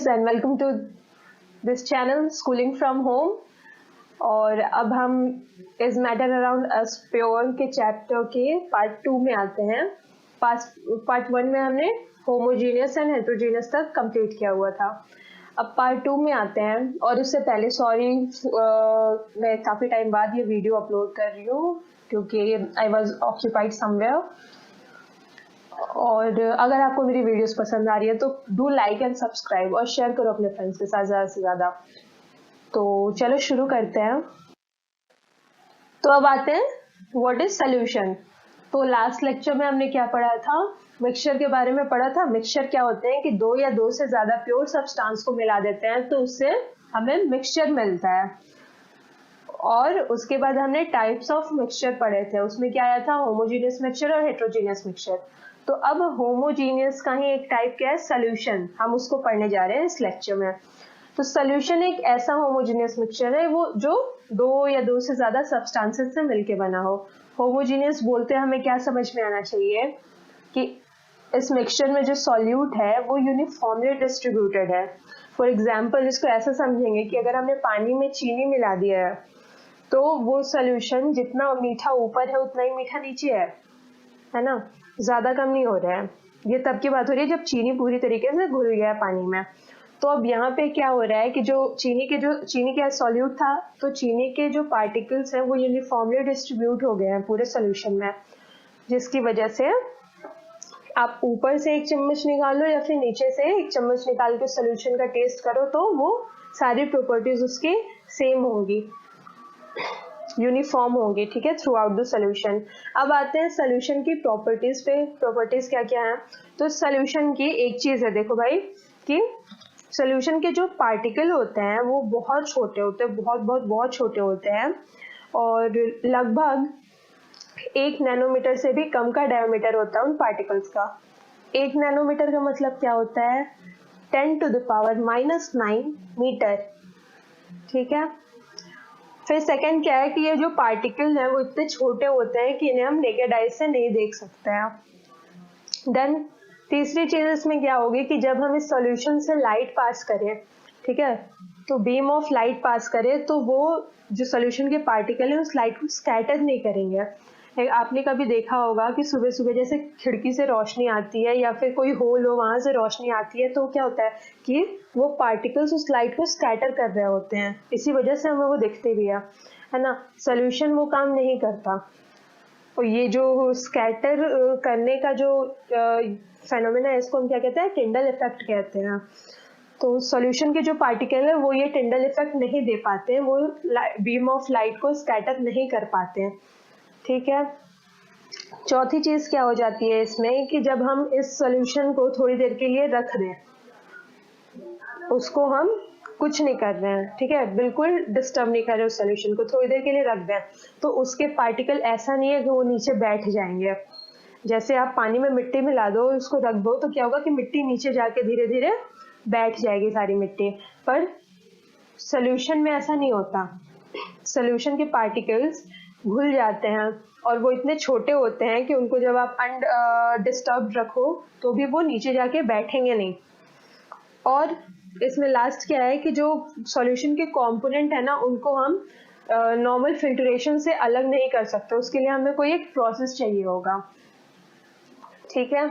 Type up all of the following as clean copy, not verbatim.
Guys and welcome to this channel schooling from home. और अब हम इस मैटर अराउंड अस प्योर के चैप्टर के पार्ट 2 में आते हैं। पार्ट 1 में हमने होमोजीनियस एंड हेटेरोजीनियस तक कंप्लीट किया हुआ था। अब पार्ट 2 में आते हैं और उससे पहले सॉरी मैं काफ़ी टाइम बाद ये वीडियो अपलोड कर रही हूँ क्योंकि आई वॉज ऑक्यूपाइड समवेयर। और अगर आपको मेरी वीडियोस पसंद आ रही है तो डू लाइक एंड सब्सक्राइब और शेयर करो अपने फ्रेंड्स के साथ ज़्यादा से ज़्यादा। तो चलो शुरू करते हैं। तो अब आते हैं व्हाट इज सोल्यूशन। तो लास्ट लेक्चर में हमने क्या पढ़ा था, मिक्सचर के बारे में पढ़ा था। मिक्सचर क्या होते हैं कि दो या दो से ज़्यादा प्योर सब्सटेंस को मिला देते हैं तो उससे हमें मिक्सचर मिलता है। और उसके बाद हमने टाइप्स ऑफ मिक्सचर पढ़े थे, उसमें क्या आया था, होमोजीनियस मिक्सचर और हेटेरोजीनियस मिक्सचर। तो अब होमोजीनियस का ही एक टाइप क्या है, सोल्यूशन, हम उसको पढ़ने जा रहे हैं इस लेक्चर में। तो सोल्यूशन एक ऐसा होमोजीनियस मिक्सचर है वो जो दो या दो से ज्यादा सब्सटेंसेस से मिलके बना हो। होमोजीनियस बोलते हैं हमें क्या समझ में आना चाहिए कि इस मिक्सचर में जो सॉल्यूट है वो यूनिफॉर्मली डिस्ट्रीब्यूटेड है। फॉर एग्जाम्पल इसको ऐसा समझेंगे कि अगर हमने पानी में चीनी मिला दिया है तो वो सोल्यूशन जितना मीठा ऊपर है उतना ही मीठा नीचे है ना, ज्यादा कम नहीं हो रहा है। ये तब की बात हो रही है जब चीनी पूरी तरीके से घुल गया है पानी में। तो अब यहाँ पे क्या हो रहा है कि जो चीनी का सॉल्यूट था तो चीनी के जो पार्टिकल्स हैं वो यूनिफॉर्मली डिस्ट्रीब्यूट हो गए हैं पूरे सोल्यूशन में, जिसकी वजह से आप ऊपर से एक चम्मच निकालो या फिर नीचे से एक चम्मच निकाल के सोल्यूशन का टेस्ट करो तो वो सारी प्रॉपर्टीज उसकी सेम होंगी, यूनिफॉर्म होंगी, ठीक है, थ्रू आउट द सोल्यूशन। अब आते हैं सोल्यूशन की प्रॉपर्टीज पे। प्रॉपर्टीज क्या क्या है, तो सोल्यूशन की एक चीज है, देखो भाई, कि सोल्यूशन के जो पार्टिकल होते हैं वो बहुत छोटे होते हैं, बहुत छोटे होते हैं और लगभग 1 नैनोमीटर से भी कम का डायमीटर होता है उन पार्टिकल्स का। 1 नैनोमीटर का मतलब क्या होता है, 10⁻⁻⁹ मीटर, ठीक है। फिर सेकंड क्या है कि ये जो पार्टिकल है वो इतने छोटे होते हैं कि इन्हें हम नेकेड आई से नहीं देख सकते हैं। देन तीसरी चीज इसमें क्या होगी कि जब हम इस सॉल्यूशन से लाइट पास करें, ठीक है, तो बीम ऑफ लाइट पास करें तो वो जो सॉल्यूशन के पार्टिकल है उस लाइट को स्कैटर नहीं करेंगे। आपने कभी देखा होगा कि सुबह सुबह जैसे खिड़की से रोशनी आती है या फिर कोई होल हो वहां से रोशनी आती है तो क्या होता है कि वो पार्टिकल्स उस लाइट को स्कैटर कर रहे होते हैं, इसी वजह से हमें वो दिखते भी है ना। सोल्यूशन वो काम नहीं करता। और ये जो स्कैटर करने का जो फेनोमेना है इसको हम क्या कहते हैं, टिंडल इफेक्ट कहते हैं। तो सॉल्यूशन के जो पार्टिकल है वो ये टिंडल इफेक्ट नहीं दे पाते हैं, वो बीम ऑफ लाइट को स्कैटर नहीं कर पाते हैं, ठीक है। चौथी चीज क्या हो जाती है इसमें कि जब हम इस सॉल्यूशन को थोड़ी देर के लिए रख दें, उसको हम कुछ नहीं कर रहे हैं, ठीक है, बिल्कुल डिस्टर्ब नहीं कर रहे उस सॉल्यूशन को, थोड़ी देर के लिए रख दें तो उसके पार्टिकल ऐसा नहीं है कि वो नीचे बैठ जाएंगे। जैसे आप पानी में मिट्टी मिला दो, उसको रख दो तो क्या होगा कि मिट्टी नीचे जाके धीरे धीरे बैठ जाएगी सारी मिट्टी, पर सॉल्यूशन में ऐसा नहीं होता। सॉल्यूशन के पार्टिकल्स घुल जाते हैं और वो इतने छोटे होते हैं कि उनको जब आप अनडिस्टर्ब रखो तो भी वो नीचे जाके बैठेंगे नहीं। और इसमें लास्ट क्या है कि जो सॉल्यूशन के कंपोनेंट है ना उनको हम नॉर्मल फिल्ट्रेशन से अलग नहीं कर सकते, उसके लिए हमें कोई एक प्रोसेस चाहिए होगा, ठीक है।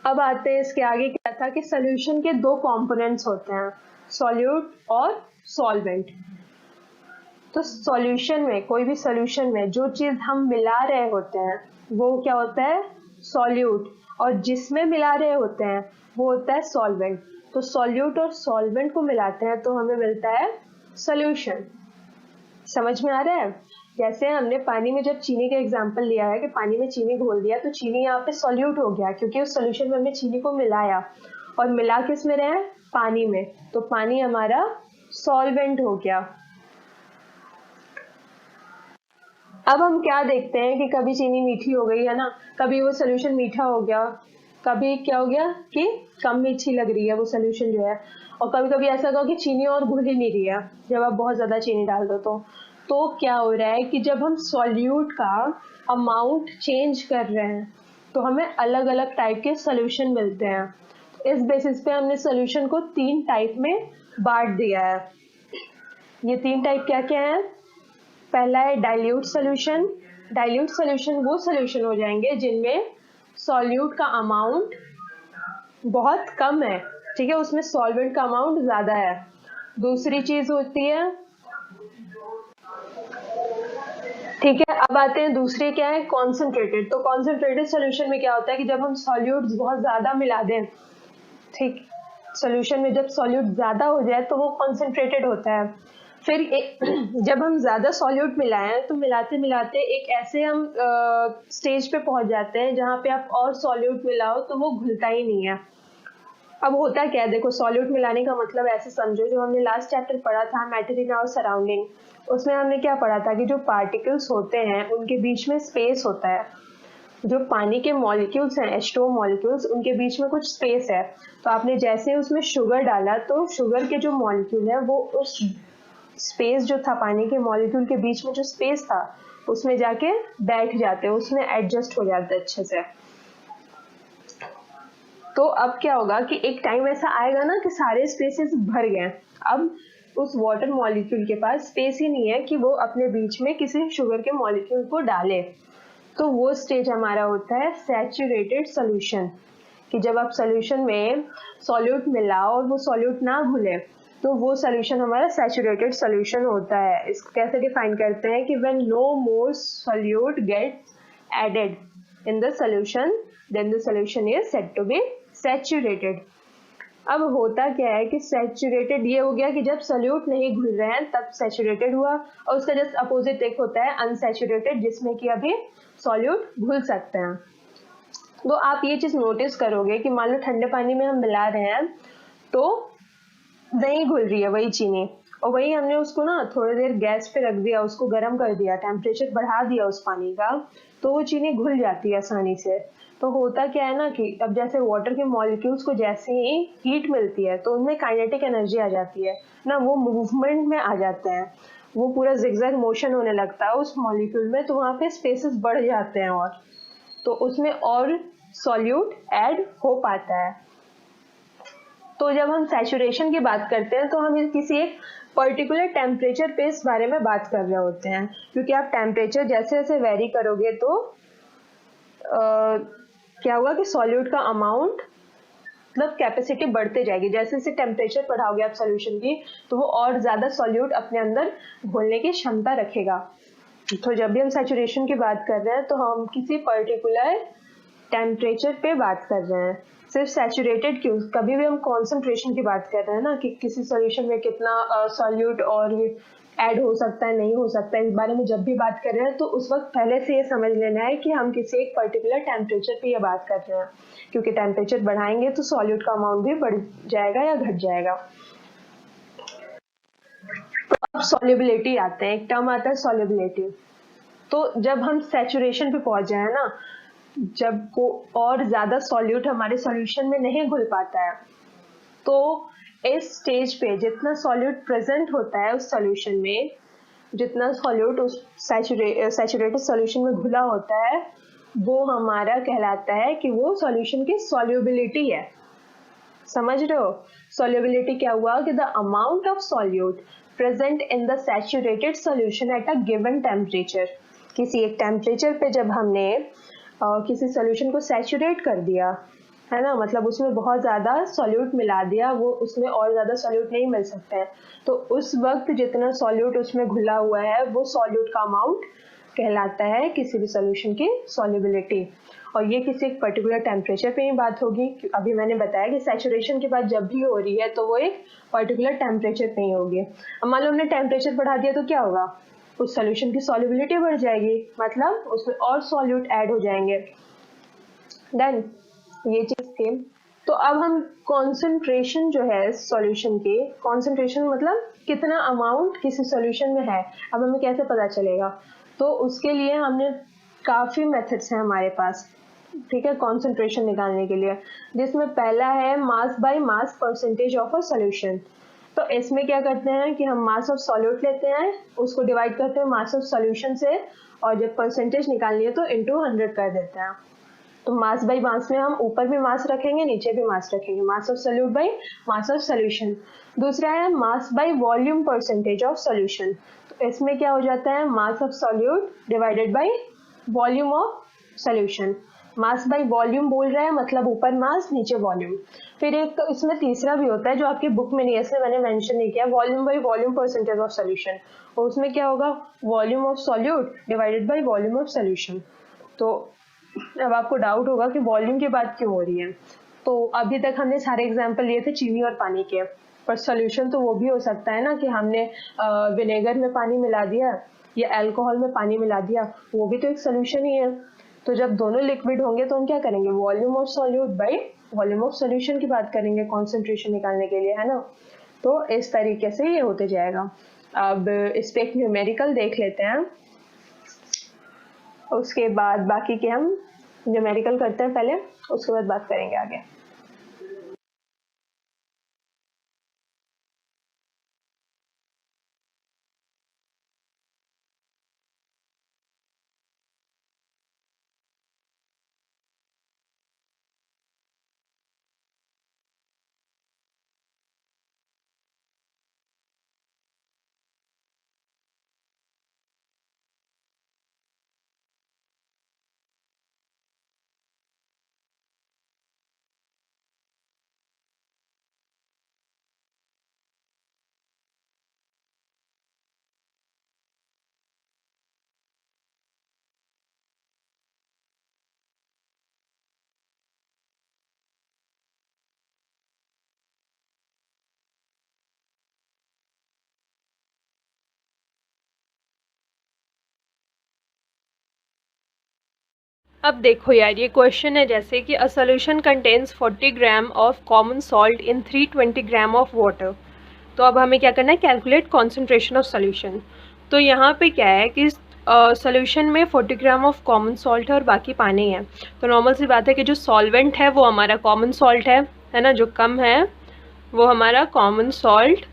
अब आते हैं इसके आगे, क्या था कि सॉल्यूशन के दो कंपोनेंट्स होते हैं, सॉल्यूट और सॉल्वेंट। तो सॉल्यूशन में, कोई भी सॉल्यूशन में जो चीज हम मिला रहे होते हैं वो क्या होता है, सॉल्यूट, और जिसमें मिला रहे होते हैं वो होता है सॉल्वेंट। तो सॉल्यूट और सॉल्वेंट को मिलाते हैं तो हमें मिलता है सॉल्यूशन। समझ में आ रहा है। जैसे हमने पानी में जब चीनी का एग्जांपल लिया है कि पानी में चीनी घोल दिया तो चीनी यहाँ पे सॉल्यूट हो गया क्योंकि उस सॉल्यूशन में हमने चीनी को मिलाया, और मिला किस में रहे, पानी में, तो पानी हमारा सॉल्वेंट हो गया। अब हम क्या देखते हैं कि कभी चीनी मीठी हो गई है ना, कभी वो सोल्यूशन मीठा हो गया, कभी क्या हो गया कि कम मीठी लग रही है वो सोल्यूशन जो है, और कभी कभी ऐसा होगा कि चीनी और घुल ही नहीं रही है जब आप बहुत ज्यादा चीनी डाल दो तो क्या हो रहा है कि जब हम सॉल्यूट का अमाउंट चेंज कर रहे हैं तो हमें अलग अलग टाइप के सोल्यूशन मिलते हैं। इस बेसिस पे हमने सोल्यूशन को 3 टाइप में बांट दिया है। ये 3 टाइप क्या क्या है? पहला है डाइल्यूट सोल्यूशन। डाइल्यूट सोल्यूशन वो सोल्यूशन हो जाएंगे जिनमें सॉल्यूट का अमाउंट बहुत कम है, ठीक है, उसमें सॉल्वेंट का अमाउंट ज्यादा है। दूसरी चीज होती है, ठीक है, अब आते हैं दूसरे क्या है, कॉन्सेंट्रेटेड। तो कॉन्सेंट्रेटेड सोल्यूशन में क्या होता है कि जब हम सॉल्यूट्स बहुत ज्यादा मिला दें, ठीक, सोल्यूशन में जब सॉल्यूट ज्यादा हो जाए तो वो कॉन्सेंट्रेटेड होता है। फिर जब हम ज्यादा सॉल्यूट मिलाएं तो मिलाते मिलाते एक ऐसे हम स्टेज पे पहुंच जाते हैं जहां पे आप और सॉल्यूट मिलाओ तो वो घुलता ही नहीं है। अब होता क्या है, देखो, सॉल्यूट मिलाने का मतलब ऐसे समझो, जो हमने लास्ट चैप्टर पढ़ा था मैटर इन आवर सराउंडिंग, उसमें हमने क्या पढ़ा था कि जो पार्टिकल्स होते हैं उनके बीच में स्पेस होता है। जो पानी के मॉलिक्यूल्स हैं, H2O मॉलिक्यूल्स, उनके बीच में कुछ स्पेस है। तो आपने जैसे उसमें शुगर डाला तो शुगर के जो मॉलिक्यूल है वो उस स्पेस जो था पानी के मॉलिक्यूल के बीच में जो स्पेस था उसमें जाके बैठ जाते हैं, उसमें एडजस्ट हो जाते हैं अच्छे से। तो अब क्या होगा कि एक टाइम ऐसा आएगा ना कि सारे स्पेसेस भर गए, अब उस वाटर मॉलिक्यूल के पास स्पेस ही नहीं है कि वो अपने बीच में किसी शुगर के मॉलिक्यूल को डाले। तो वो स्टेज हमारा होता है सैचुरेटेड सोल्यूशन, कि जब आप सोल्यूशन में सॉल्यूट मिलाओ और वो सॉल्यूट ना घुले तो वो सोल्यूशन हमारा सैचुरेटेड सोल्यूशन होता है। इसको कैसे डिफाइन करते हैं कि when no more solute gets added in the solution then the solution is said to be saturated. अब होता क्या है कि सैचुरेटेड ये हो गया कि जब सोल्यूट नहीं घुल रहे हैं तब सैचुरेटेड हुआ, और उसका जस्ट अपोजिट एक होता है अनसैचुरेटेड, जिसमें कि अभी सॉल्यूट घुल सकते हैं। तो आप ये चीज नोटिस करोगे कि मान लो ठंडे पानी में हम मिला रहे हैं तो नहीं घुल रही है वही चीनी, और वही हमने उसको ना थोड़ी देर गैस पे रख दिया, उसको गर्म कर दिया, टेम्परेचर बढ़ा दिया उस पानी का, तो वो चीनी घुल जाती है आसानी से। तो होता क्या है ना कि अब जैसे वाटर के मॉलिक्यूल्स को जैसे ही हीट मिलती है तो उनमें काइनेटिक एनर्जी आ जाती है ना, वो मूवमेंट में आ जाते हैं, वो पूरा जिगजैग मोशन होने लगता है उस मॉलिक्यूल में, तो वहां पे स्पेसेस बढ़ जाते हैं और तो उसमें और सॉल्यूट ऐड हो पाता है। तो जब हम सैचुरेशन की बात करते हैं तो हम किसी एक पर्टिकुलर टेम्परेचर पे इस बारे में बात कर रहे होते हैं, क्योंकि आप टेम्परेचर जैसे जैसे वेरी करोगे तो क्या होगा कि सॉल्यूट का अमाउंट मतलब कैपेसिटी बढ़ते जाएगी। जैसे जैसे टेम्परेचर बढ़ाओगे आप सोल्यूशन की तो वो और ज्यादा सॉल्यूट अपने अंदर घोलने की क्षमता रखेगा। तो जब भी हम सैचुरेशन की बात कर रहे हैं तो हम किसी पर्टिकुलर टेम्परेचर पे बात कर रहे हैं। सिर्फ सैचुरेटेड क्यों, कभी भी हम कॉन्सेंट्रेशन की बात कर रहे हैं ना कि किसी सॉल्यूशन में कितना सॉल्यूट और ऐड हो सकता है, नहीं हो सकता है, इस बारे में जब भी बात कर रहे हैं तो उस वक्त पहले से ये समझ लेना है कि हम किसी एक पर्टिकुलर टेम्परेचर पे ये बात कर रहे हैं, क्योंकि टेम्परेचर बढ़ाएंगे तो सॉल्यूट का अमाउंट भी बढ़ जाएगा या घट जाएगा। तो अब सॉल्युबिलिटी आते हैं, एक टर्म आता है सॉल्युबिलिटी। तो जब हम सैचुरेशन पे पहुंच जाए ना, जब को और ज्यादा सॉल्यूट हमारे सॉल्यूशन में नहीं घुल पाता है, तो इस स्टेज पे जितना सॉल्यूट प्रेजेंट होता है उस सॉल्यूशन में, जितना सॉल्यूट उस सैचुरेटेड सॉल्यूशन में घुला होता है, वो हमारा कहलाता है कि वो सॉल्यूशन की सॉल्युबिलिटी है। समझ रहे हो? सॉल्युबिलिटी क्या हुआ कि the amount of solute present in the saturated solution at a given temperature. किसी एक टेम्परेचर पे जब हमने किसी सॉल्यूशन को सैचुरेट कर दिया है ना, मतलब उसमें बहुत ज्यादा सॉल्यूट मिला दिया, वो उसमें और ज्यादा सॉल्यूट नहीं मिल सकते हैं, तो उस वक्त जितना सॉल्यूट उसमें घुला हुआ है वो सॉल्यूट का अमाउंट कहलाता है किसी भी सॉल्यूशन की सॉल्युबिलिटी। और ये किसी एक पर्टिकुलर टेम्परेचर पे ही बात होगी। अभी मैंने बताया कि सैचुरेशन की बात जब भी हो रही है तो वो एक पर्टिकुलर टेम्परेचर पे ही होगी। अब मान लो हमने टेम्परेचर बढ़ा दिया तो क्या होगा, उस सॉल्यूशन की सॉल्युबिलिटी बढ़ जाएगी, मतलब उसमें और सॉल्यूट ऐड हो जाएंगे। डन, ये चीज थी। तो अब हम कॉन्सेंट्रेशन जो है सॉल्यूशन के, कॉन्सेंट्रेशन मतलब कितना अमाउंट किसी सॉल्यूशन में है, अब हमें कैसे पता चलेगा, तो उसके लिए हमने काफी मेथड्स हैं हमारे पास, ठीक है, कॉन्सेंट्रेशन निकालने के लिए, जिसमें पहला है mass by mass percentage of a solution. तो इसमें क्या करते हैं कि हम मास ऑफ सॉल्यूट लेते हैं, उसको डिवाइड करते हैं मास ऑफ सॉल्यूशन से, और जब परसेंटेज निकालनी है तो इनटू 100 कर देते हैं। तो मास बाई मास में हम ऊपर भी मास रखेंगे, नीचे भी मास रखेंगे, mass of solute by mass of solution. दूसरा है mass by volume percentage of solution. तो इसमें क्या हो जाता है, mass of solute divided by volume of solution. Mass by volume बोल रहा है, मतलब ऊपर मास नीचे वॉल्यूम। फिर एक इसमें तीसरा भी होता है जो आपकी बुक में नहीं है, इसलिए मैंने मेंशन नहीं किया, volume by volume percentage of solution. और उसमें क्या होगा, volume of solute divided by volume of solution. तो अब आपको डाउट होगा कि वॉल्यूम की बात क्यों हो रही है। तो अभी तक हमने सारे एग्जाम्पल लिए थे चीनी और पानी के, पर सोल्यूशन तो वो भी हो सकता है ना कि हमने विनेगर में पानी मिला दिया या अल्कोहल में पानी मिला दिया, वो भी तो एक सोल्यूशन ही है। तो जब दोनों लिक्विड होंगे तो हम क्या करेंगे, volume of solute by volume of solution की बात करेंगे कॉन्सेंट्रेशन निकालने के लिए, है ना। तो इस तरीके से ये होते जाएगा। अब इस पे एक न्यूमेरिकल देख लेते हैं, उसके बाद बाकी के हम न्यूमेरिकल करते हैं पहले, उसके बाद बात करेंगे आगे। अब देखो यार, ये क्वेश्चन है जैसे कि a solution contains 40 gram of common salt in 320 gram of water. तो अब हमें क्या करना है, कैलकुलेट कॉन्सेंट्रेशन ऑफ सोल्यूशन। तो यहाँ पे क्या है कि सोल्यूशन में 40 ग्राम ऑफ कॉमन सॉल्ट है और बाकी पानी है। तो नॉर्मल सी बात है कि जो सॉल्वेंट है वो हमारा कॉमन सॉल्ट है ना, जो कम है वो हमारा कॉमन सॉल्ट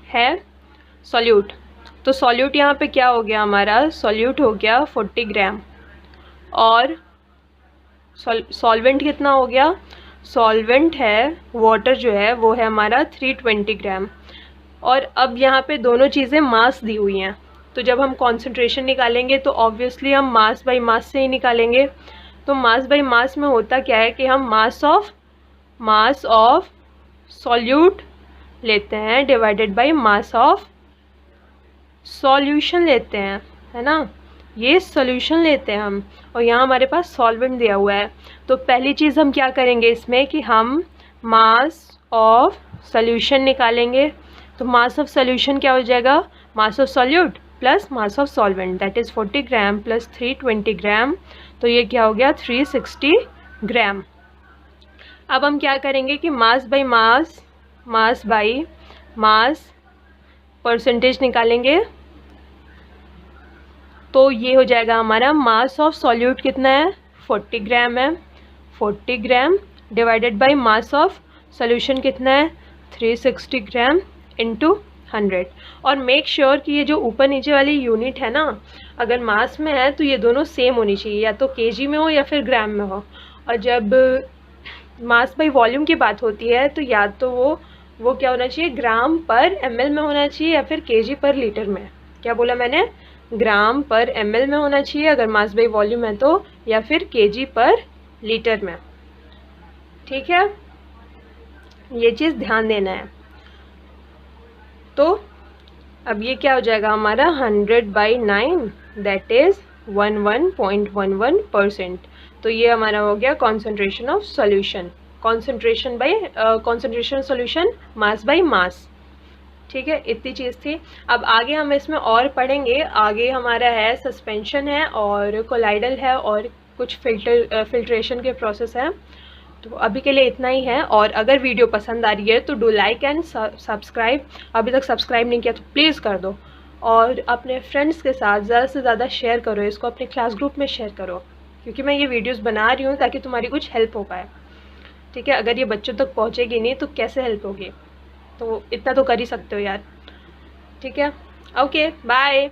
है सॉल्यूट। तो सॉल्यूट यहाँ पे क्या हो गया, हमारा सॉल्यूट हो गया 40 ग्राम और सॉल्वेंट कितना हो गया, सॉल्वेंट है वाटर जो है वो है हमारा 320 ग्राम। और अब यहाँ पे दोनों चीज़ें मास दी हुई हैं, तो जब हम कॉन्सेंट्रेशन निकालेंगे तो ऑब्वियसली हम मास बाई मास से ही निकालेंगे। तो मास बाई मास में होता क्या है कि हम मास ऑफ सॉल्यूट लेते हैं divided by mass of solution लेते हैं, है ना। ये सॉल्यूशन लेते हैं हम, और यहाँ हमारे पास सॉल्वेंट दिया हुआ है। तो पहली चीज़ हम क्या करेंगे इसमें कि हम मास ऑफ सॉल्यूशन निकालेंगे। तो मास ऑफ सॉल्यूशन क्या हो जाएगा, mass of solute plus mass of solvent, that is 40 gram plus 320 ग्राम। तो ये क्या हो गया, 360 ग्राम। अब हम क्या करेंगे कि मास बाई मास परसेंटेज निकालेंगे। तो ये हो जाएगा हमारा मास ऑफ सॉल्यूट कितना है, 40 ग्राम है, 40 gram divided by mass of solution कितना है, 360 ग्राम इंटू 100। और मेक श्योर कि ये जो ऊपर नीचे वाली यूनिट है ना, अगर मास में है तो ये दोनों सेम होनी चाहिए, या तो केजी में हो या फिर ग्राम में हो। और जब मास बाई वॉल्यूम की बात होती है तो या तो वो क्या होना चाहिए, ग्राम पर ml में होना चाहिए या फिर केजी पर लीटर में। क्या बोला मैंने, ग्राम पर ml में होना चाहिए अगर मास बाई वॉल्यूम है तो, या फिर केजी पर लीटर में। ठीक है, ये चीज़ ध्यान देना है। तो अब ये क्या हो जाएगा हमारा 100/9, दैट इज़ 11.11%। तो ये हमारा हो गया concentration of solution, concentration solution mass by mass. ठीक है, इतनी चीज़ थी। अब आगे हम इसमें और पढ़ेंगे, आगे हमारा है सस्पेंशन है और कोलाइडल है और कुछ फिल्ट्रेशन के प्रोसेस हैं। तो अभी के लिए इतना ही है, और अगर वीडियो पसंद आ रही है तो डू लाइक एंड सब्सक्राइब। अभी तक सब्सक्राइब नहीं किया तो प्लीज़ कर दो, और अपने फ्रेंड्स के साथ ज़्यादा से ज़्यादा शेयर करो, इसको अपने क्लास ग्रुप में शेयर करो, क्योंकि मैं ये वीडियोस बना रही हूँ ताकि तुम्हारी कुछ हेल्प हो पाए। ठीक है, अगर ये बच्चों तक पहुँचेगी नहीं तो कैसे हेल्प होगी, तो इतना तो कर ही सकते हो यार। ठीक है, ओके बाय।